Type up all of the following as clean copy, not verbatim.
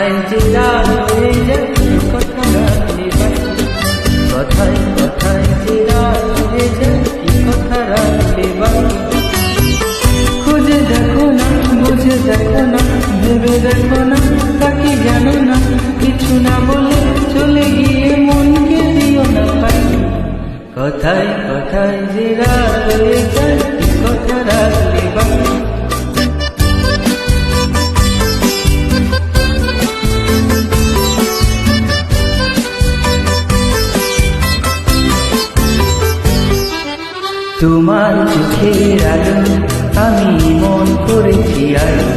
কথায় যে রাত হয়ে যায় কথা রাখলে বাকি, কথায় কথায় যে রাত হয়ে যায় কথা রাখলে বাকি। খুঁজে দেখো না, বুঝে দেখো না, ভেবে দেখো না, তাকে জানো না, কিছু না বলে চলে গিয়ে মনকে দিও না পাখি। কথায় কথায় যে রাত হয়ে যায় কথা রাখলে বাকি। তোমার চোখের আলো আমি মন করেছি আলো,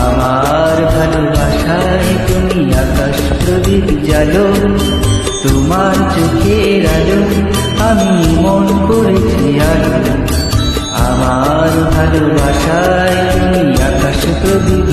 আমার ভালোবাসায় তুমি আকাশ প্রদীপ জালো। তোমার চোখের আলো আমি মন করেছি আলো, আমার ভালোবাসায় তুমি আকাশ প্রদীপ